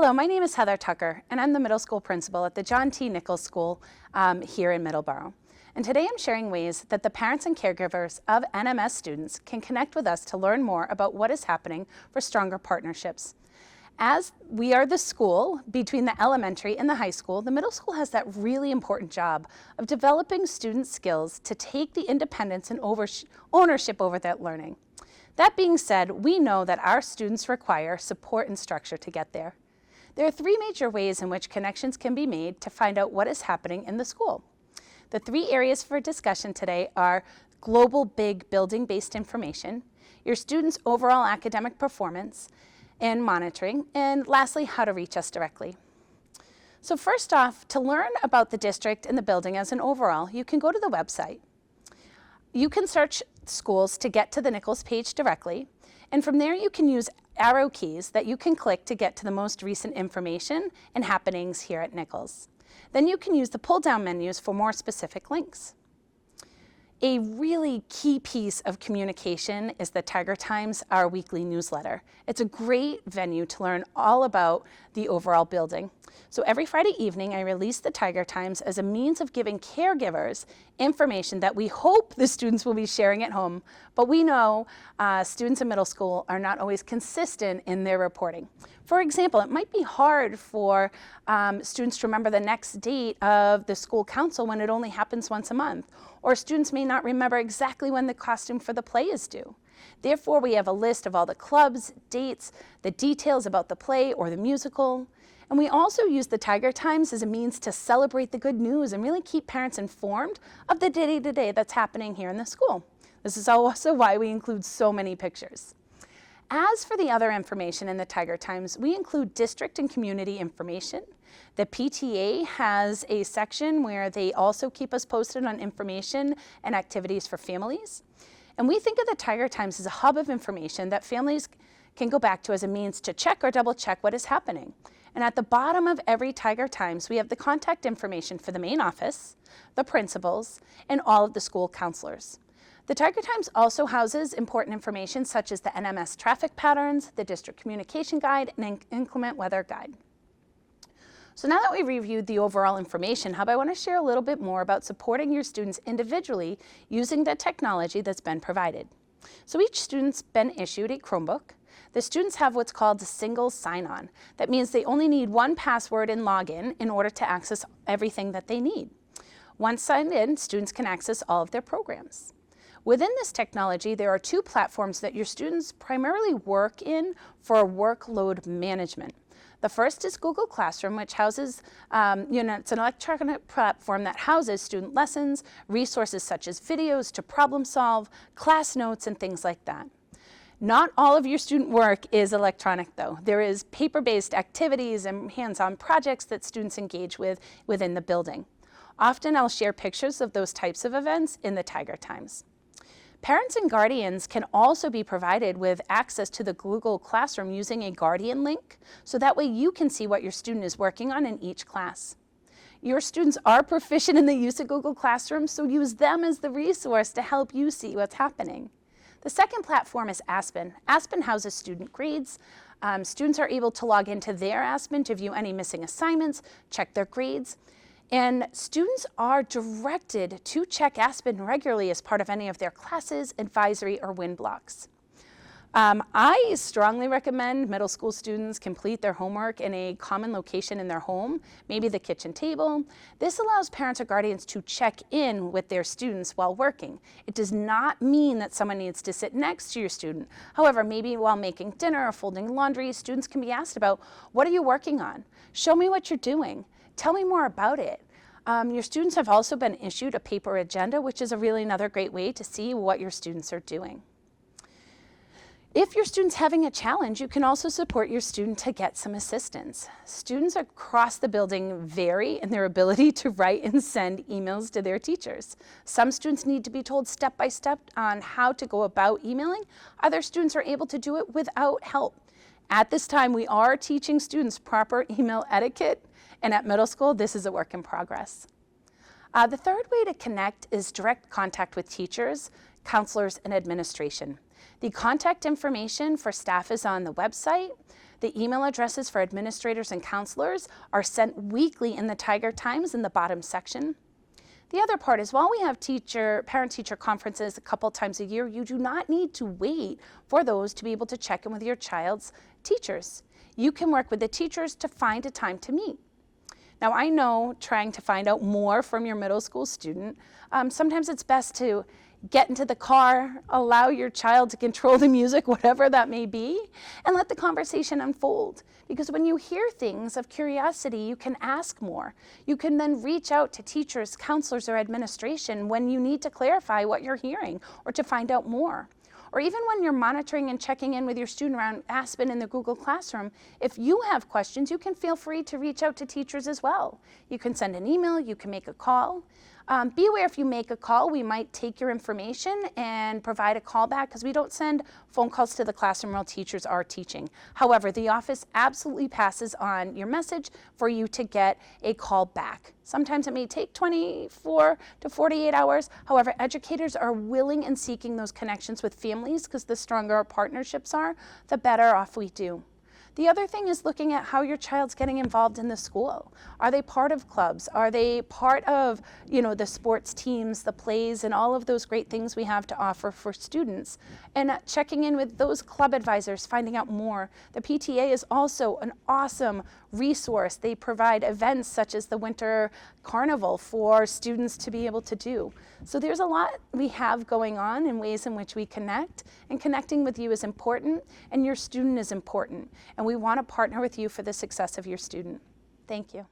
Hello, my name is Heather Tucker, and I'm the middle school principal at the John T. Nichols School here in Middleborough. And today I'm sharing ways that the parents and caregivers of NMS students can connect with us to learn more about what is happening for stronger partnerships. As we are the school between the elementary and the high school, the middle school has that really important job of developing student skills to take the independence and ownership over that learning. That being said, we know that our students require support and structure to get there. There are three major ways in which connections can be made to find out what is happening in the school. The three areas for discussion today are global big building-based information, your students' overall academic performance and monitoring, and lastly, how to reach us directly. So first off, to learn about the district and the building as an overall, you can go to the website. You can search schools to get to the Nichols page directly, and from there you can use arrow keys that you can click to get to the most recent information and happenings here at Nichols. Then you can use the pull-down menus for more specific links. A really key piece of communication is the Tiger Times, our weekly newsletter. It's a great venue to learn all about the overall building. So every Friday evening, I release the Tiger Times as a means of giving caregivers information that we hope the students will be sharing at home, but we know students in middle school are not always consistent in their reporting. For example, it might be hard for students to remember the next date of the school council when it only happens once a month, or students may not remember exactly when the costume for the play is due. Therefore, we have a list of all the clubs, dates, the details about the play or the musical. And we also use the Tiger Times as a means to celebrate the good news and really keep parents informed of the day-to-day that's happening here in the school. This is also why we include so many pictures. As for the other information in the Tiger Times, we include district and community information. The PTA has a section where they also keep us posted on information and activities for families. And we think of the Tiger Times as a hub of information that families can go back to as a means to check or double check what is happening. And at the bottom of every Tiger Times, we have the contact information for the main office, the principals, and all of the school counselors. The Tiger Times also houses important information such as the NMS traffic patterns, the district communication guide, and inclement weather guide. So now that we've reviewed the overall information hub, I want to share a little bit more about supporting your students individually using the technology that's been provided. So each student's been issued a Chromebook. The students have what's called a single sign-on. That means they only need one password and login in order to access everything that they need. Once signed in, students can access all of their programs. Within this technology, there are two platforms that your students primarily work in for workload management. The first is Google Classroom, which houses, it's an electronic platform that houses student lessons, resources such as videos to problem solve, class notes, and things like that. Not all of your student work is electronic though. There is paper-based activities and hands-on projects that students engage with within the building. Often I'll share pictures of those types of events in the Tiger Times. Parents and guardians can also be provided with access to the Google Classroom using a guardian link, so that way you can see what your student is working on in each class. Your students are proficient in the use of Google Classroom, so use them as the resource to help you see what's happening. The second platform is Aspen. Aspen houses student grades. Students are able to log into their Aspen to view any missing assignments, check their grades. And students are directed to check Aspen regularly as part of any of their classes, advisory, or WIN blocks. I strongly recommend middle school students complete their homework in a common location in their home, maybe the kitchen table. This allows parents or guardians to check in with their students while working. It does not mean that someone needs to sit next to your student. However, maybe while making dinner or folding laundry, students can be asked about, what are you working on? Show me what you're doing. Tell me more about it. Your students have also been issued a paper agenda, which is another great way to see what your students are doing. If your student's having a challenge, you can also support your student to get some assistance. Students across the building vary in their ability to write and send emails to their teachers. Some students need to be told step by step on how to go about emailing. Other students are able to do it without help. At this time, we are teaching students proper email etiquette, and at middle school, this is a work in progress. The third way to connect is direct contact with teachers, counselors, and administration. The contact information for staff is on the website. The email addresses for administrators and counselors are sent weekly in the Tiger Times in the bottom section. The other part is, while we have parent-teacher conferences a couple times a year, you do not need to wait for those to be able to check in with your child's teachers. You can work with the teachers to find a time to meet. Now, I know trying to find out more from your middle school student, sometimes it's best to get into the car, allow your child to control the music, whatever that may be, and let the conversation unfold. Because when you hear things of curiosity, you can ask more. You can then reach out to teachers, counselors, or administration when you need to clarify what you're hearing or to find out more. Or even when you're monitoring and checking in with your student around Aspen in the Google Classroom, if you have questions, you can feel free to reach out to teachers as well. You can send an email, you can make a call. Be aware, if you make a call, we might take your information and provide a call back, because we don't send phone calls to the classroom while teachers are teaching. However, the office absolutely passes on your message for you to get a call back. Sometimes it may take 24 to 48 hours. However, educators are willing and seeking those connections with families, because the stronger our partnerships are, the better off we do. The other thing is looking at how your child's getting involved in the school. Are they part of clubs? Are they part of, the sports teams, the plays, and all of those great things we have to offer for students? And checking in with those club advisors, finding out more. The PTA is also an awesome resource. They provide events such as the Winter Carnival for students to be able to do. So there's a lot we have going on in ways in which we connect, and connecting with you is important, and your student is important. And we want to partner with you for the success of your student. Thank you.